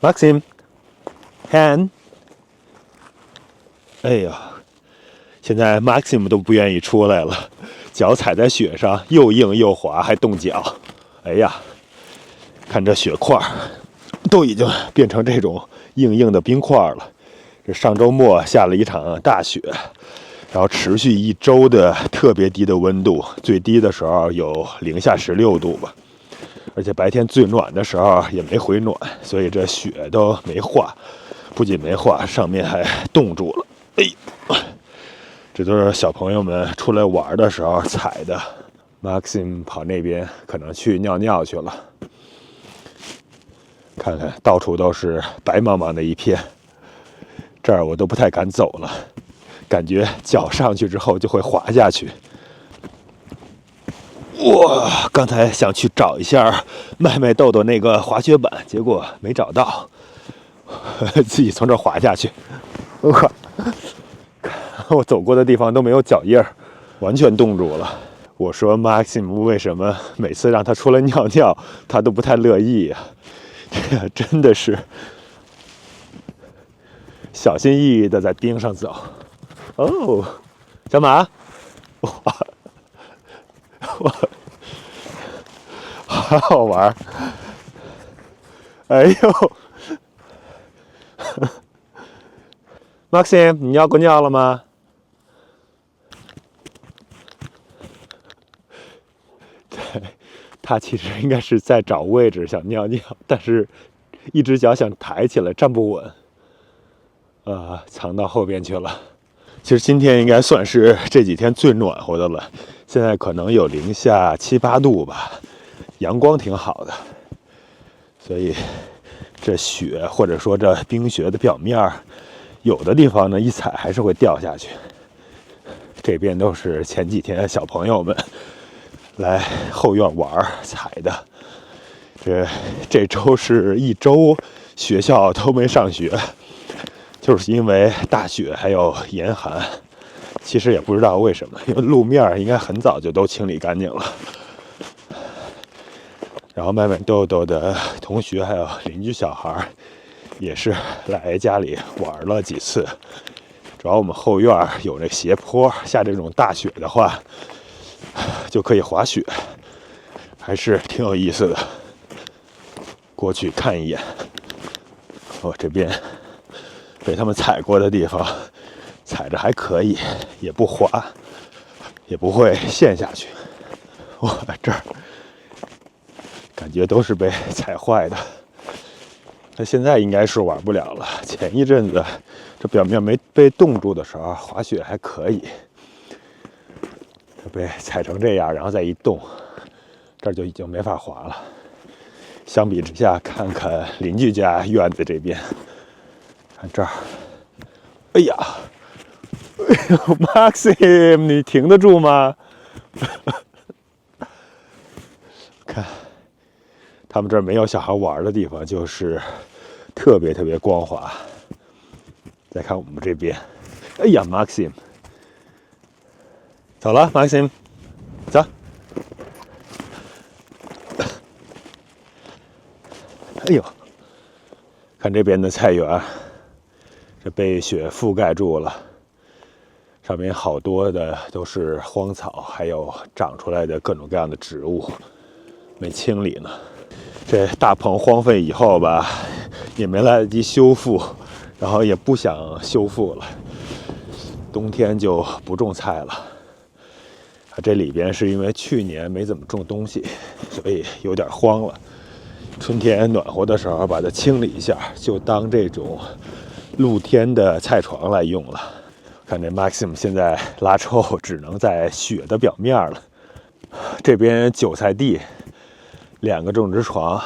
Maxim, Han。哎呀，现在 Maxim 都不愿意出来了，脚踩在雪上，又硬又滑，还冻脚。哎呀，看这雪块都已经变成这种硬硬的冰块了。这上周末下了一场大雪，然后持续1周的特别低的温度，最低的时候有零下16度吧。而且白天最暖的时候也没回暖，所以这雪都没化，不仅没化，上面还冻住了。哎，这都是小朋友们出来玩的时候踩的。Maxim 跑那边可能去尿尿去了。看看到处都是白茫茫的一片，这儿我都不太敢走了，感觉脚上去之后就会滑下去。哇，刚才想去找一下麦豆豆那个滑雪板，结果没找到，自己从这滑下去。我走过的地方都没有脚印儿，完全冻住了。我说 Maxim 为什么每次让他出来尿尿，他都不太乐意啊？这真的是小心翼翼的在冰上走。哦，小马，哇！好好玩。哎呦，Maxim， 你尿过尿了吗？对，他其实应该是在找位置想尿尿，但是一只脚想抬起来站不稳，藏到后边去了。其实今天应该算是这几天最暖和的了，现在可能有零下7、8度吧，阳光挺好的，所以这雪或者说这冰雪的表面，有的地方呢一踩还是会掉下去。这边都是前几天小朋友们来后院玩踩的，这周是1周学校都没上学。就是因为大雪还有严寒，其实也不知道为什么，因为路面应该很早就都清理干净了。然后麦豆豆的同学还有邻居小孩也是来家里玩了几次。主要我们后院有那斜坡，下这种大雪的话就可以滑雪，还是挺有意思的。过去看一眼。这边被他们踩过的地方，踩着还可以，也不滑，也不会陷下去。哇，这儿感觉都是被踩坏的。那现在应该是玩不了了。前一阵子这表面没被冻住的时候，滑雪还可以。被踩成这样，然后再一冻，这儿就已经没法滑了。相比之下，看看邻居家院子这边。看这儿，哎呀，Maxim， 你停得住吗？看，他们这儿没有小孩玩的地方，就是特别特别光滑。再看我们这边，哎呀 ，Maxim， 走了 ，Maxim， 走。哎呦，看这边的菜园。这被雪覆盖住了，上面好多的都是荒草，还有长出来的各种各样的植物，没清理呢。这大棚荒废以后吧，也没来得及修复，然后也不想修复了，冬天就不种菜了。这里边是因为去年没怎么种东西，所以有点荒了。春天暖和的时候把它清理一下，就当这种露天的菜床来用了。看这 Maxim 现在拉臭只能在雪的表面了。这边韭菜地，2个种植床，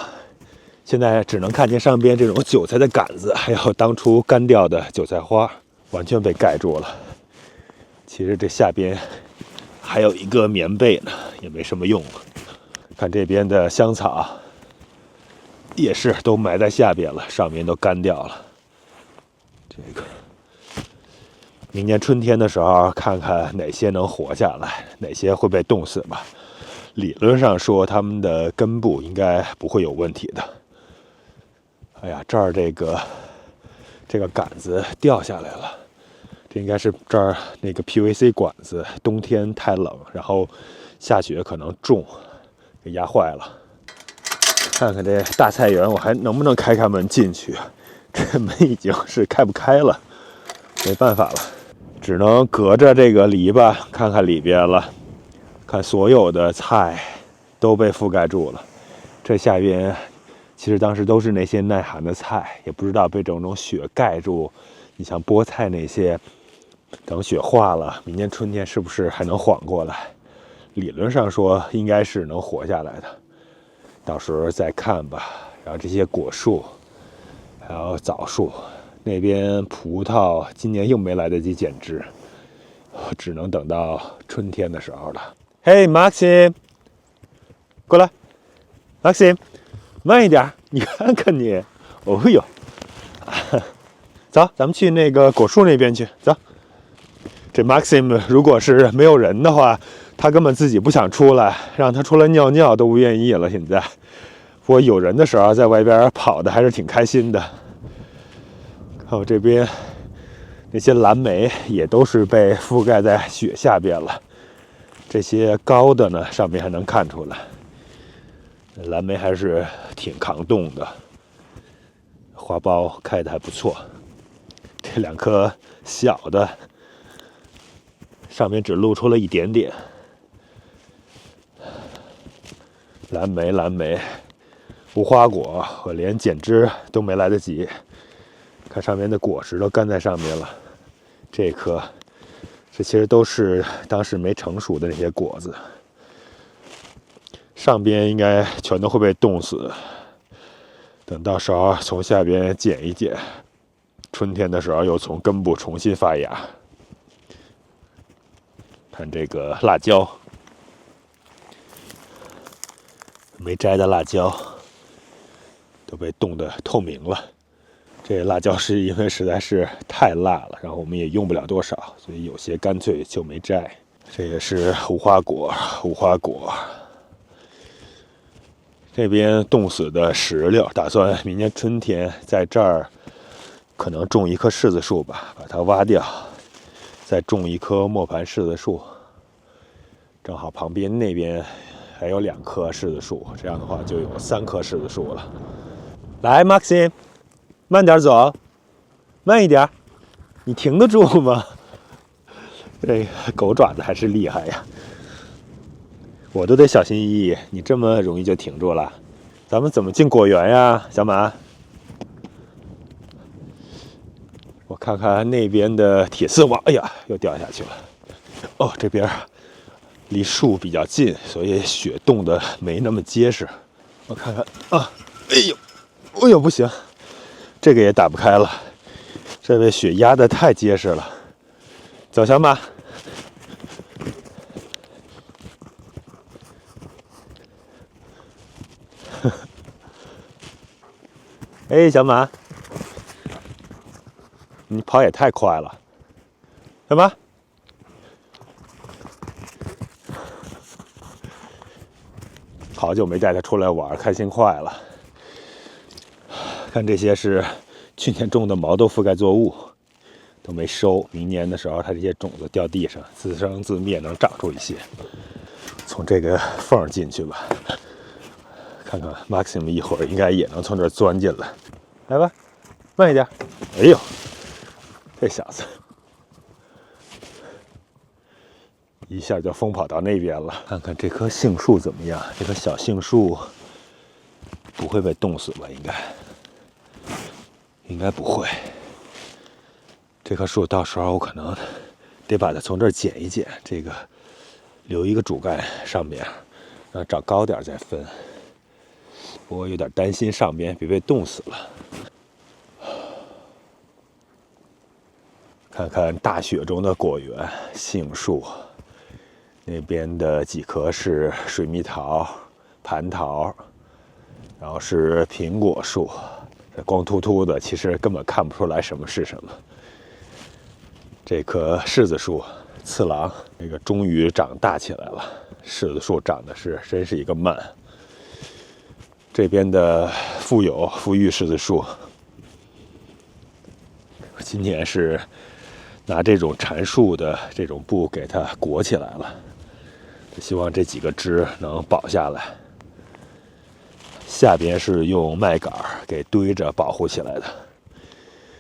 现在只能看见上边这种韭菜的杆子，还有当初干掉的韭菜花，完全被盖住了。其实这下边还有一个棉被呢，也没什么用了。看这边的香草，也是都埋在下边了，上面都干掉了。这个明年春天的时候，看看哪些能活下来，哪些会被冻死吧。理论上说，它们的根部应该不会有问题的。哎呀，这儿这个杆子掉下来了，这应该是这儿那个 PVC 管子，冬天太冷，然后下雪可能重，给压坏了。看看这大菜园，我还能不能开门进去？这门已经是开不开了，没办法了，只能隔着这个篱笆看看里边了。看所有的菜都被覆盖住了，这下边其实当时都是那些耐寒的菜，也不知道被整种雪盖住。你像菠菜那些，等雪化了，明年春天是不是还能缓过来？理论上说应该是能活下来的，到时候再看吧。然后这些果树，还有枣树，那边葡萄今年又没来得及剪枝，只能等到春天的时候了。嘿，Maxim， 过来 ，Maxim， 慢一点，你看看你，哦呦，走，咱们去那个果树那边去，走。这 Maxim 如果是没有人的话，他根本自己不想出来，让他出来尿尿都不愿意了。现在，不过有人的时候，在外边跑的还是挺开心的。看我这边，那些蓝莓也都是被覆盖在雪下边了。这些高的呢，上面还能看出来，蓝莓还是挺抗冻的，花苞开的还不错。这两颗小的，上面只露出了一点点。蓝莓，无花果，我连剪枝都没来得及，看上面的果实都干在上面了。这颗，这其实都是当时没成熟的那些果子，上边应该全都会被冻死。等到时候从下边剪一剪，春天的时候又从根部重新发芽。看这个辣椒，没摘的辣椒都被冻得透明了。这辣椒是因为实在是太辣了，然后我们也用不了多少，所以有些干脆就没摘。这也是无花果，这边冻死的石榴，打算明年春天在这儿可能种一棵柿子树吧，把它挖掉，再种一棵磨盘柿子树。正好旁边那边还有2棵柿子树，这样的话就有3棵柿子树了。来 ，Maxim， 慢点走，慢一点，你停得住吗？这狗爪子还是厉害呀，我都得小心翼翼，你这么容易就停住了。咱们怎么进果园呀，小马？我看看那边的铁丝网，哎呀，又掉下去了。哦，这边离树比较近，所以雪冻得没那么结实。我看看啊，哎呦，不行，这个也打不开了，这被雪压得太结实了。走，小马。哎，小马，你跑也太快了，小马。好久没带它出来玩，开心坏了。看这些是去年种的毛豆覆盖作物，都没收。明年的时候，它这些种子掉地上，自生自灭，能长出一些。从这个缝进去吧，看看 Maxim 一会儿应该也能从这儿钻进来。来吧，慢一点。哎呦，这小子一下就疯跑到那边了。看看这棵杏树怎么样？这棵小杏树不会被冻死吧？应该不会。这棵树到时候我可能得把它从这儿剪一剪，这个留一个主干上面，让它长高点再分。不过有点担心上边别被冻死了。看看大雪中的果园，杏树，那边的几棵是水蜜桃、蟠桃，然后是苹果树，这光秃秃的，其实根本看不出来什么是什么。这棵柿子树，次郎，这个终于长大起来了。柿子树长的是真是一个慢。这边的富裕柿子树，今年是拿这种缠树的这种布给它裹起来了，希望这几个枝能保下来。下边是用麦秆给堆着保护起来的。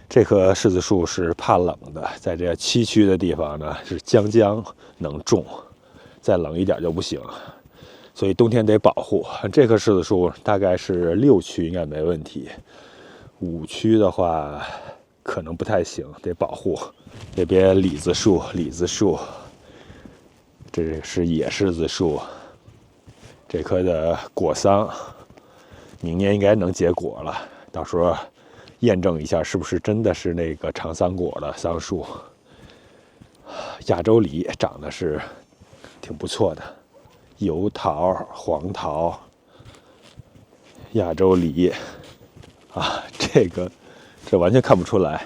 这棵柿子树是怕冷的，在这崎岖的地方呢是将能种，再冷一点就不行，所以冬天得保护。这棵柿子树大概是6区应该没问题，5区的话可能不太行，得保护。这边李子树，这是野柿子树，这棵的果桑，明年应该能结果了，到时候验证一下是不是真的是那个长桑果的桑树。亚洲梨长得是挺不错的，油桃、黄桃、亚洲梨啊，这完全看不出来。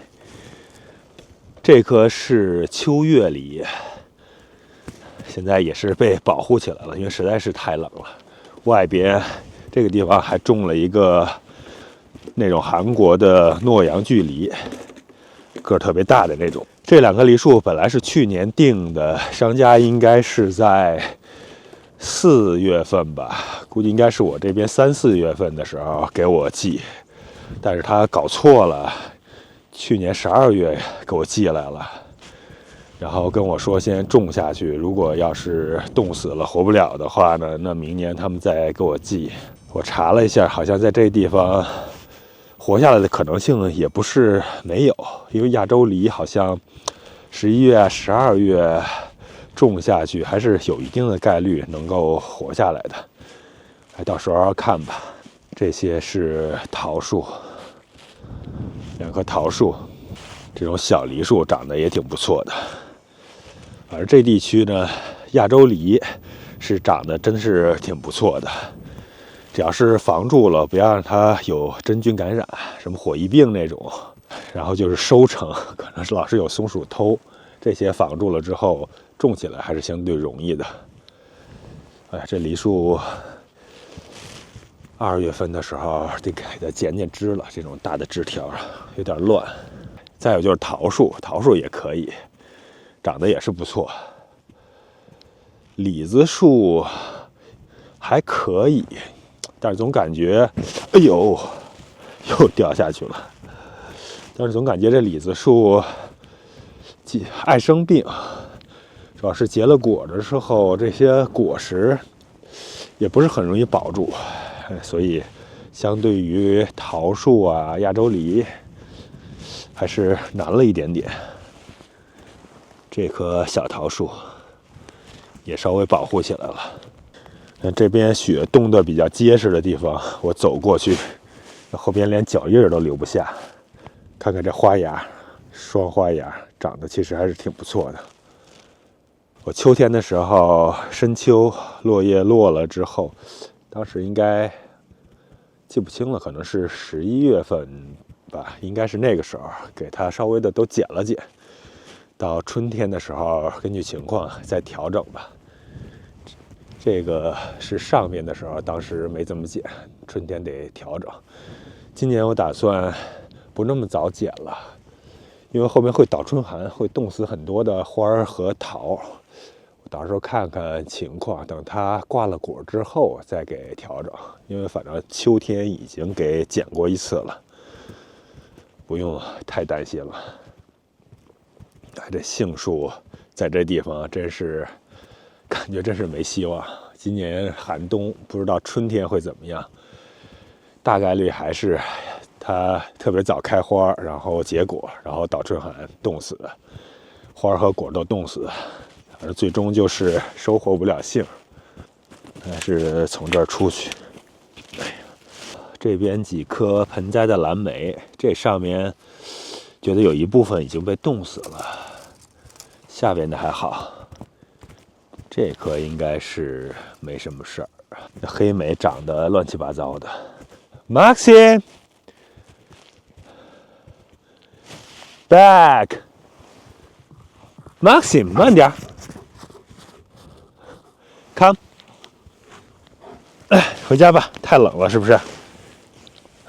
这棵是秋月梨，现在也是被保护起来了，因为实在是太冷了。外边这个地方还种了一个那种韩国的诺阳巨梨，个儿特别大的那种。这2棵梨树本来是去年定的，商家应该是在4月份吧，估计应该是我这边3、4月份的时候给我寄，但是他搞错了，去年12月给我寄来了，然后跟我说先种下去，如果要是冻死了活不了的话呢，那明年他们再给我寄。我查了一下，好像在这地方活下来的可能性也不是没有，因为亚洲梨好像11月、12月种下去还是有一定的概率能够活下来的，到时候看吧。这些是桃树，2棵桃树，这种小梨树长得也挺不错的。而这地区呢，亚洲梨是长得真是挺不错的，只要是防住了，不要让它有真菌感染，什么火疫病那种，然后就是收成，可能是老是有松鼠偷，这些防住了之后，种起来还是相对容易的。这梨树2月份的时候得给它剪枝了，这种大的枝条有点乱。再有就是桃树也可以，长得也是不错。李子树还可以，但是总感觉，哎呦，又掉下去了。但是总感觉这李子树爱生病，主要是结了果的时候，这些果实也不是很容易保住，所以相对于桃树啊、亚洲梨，还是难了一点点。这棵小桃树也稍微保护起来了。这边雪冻得比较结实的地方，我走过去，后边连脚印都留不下。看看这花芽，双花芽长得其实还是挺不错的。我秋天的时候，深秋落叶落了之后，当时应该记不清了，可能是11月份吧，应该是那个时候给它稍微的都剪了剪。到春天的时候，根据情况再调整吧。这个是上面的时候，当时没怎么剪，春天得调整。今年我打算不那么早剪了，因为后面会倒春寒，会冻死很多的花儿和桃。我到时候看看情况，等它挂了果之后再给调整。因为反正秋天已经给剪过一次了，不用太担心了。这杏树在这地方真是感觉真是没希望。今年寒冬，不知道春天会怎么样，大概率还是它特别早开花，然后结果，然后倒春寒冻死，花和果都冻死，而最终就是收获不了杏，还是从这儿出去。这边几棵盆栽的蓝莓，这上面觉得有一部分已经被冻死了，下边的还好。这棵应该是没什么事儿，黑莓长得乱七八糟的。Maxim back Maxim 慢点 ，come， 回家吧，太冷了是不是？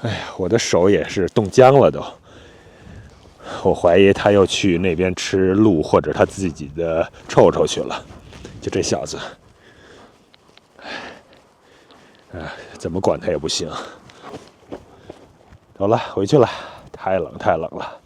哎呀，我的手也是冻僵了都。我怀疑他又去那边吃鹿或者他自己的臭臭去了。就这小子，哎，怎么管他也不行。好了，回去了，太冷了。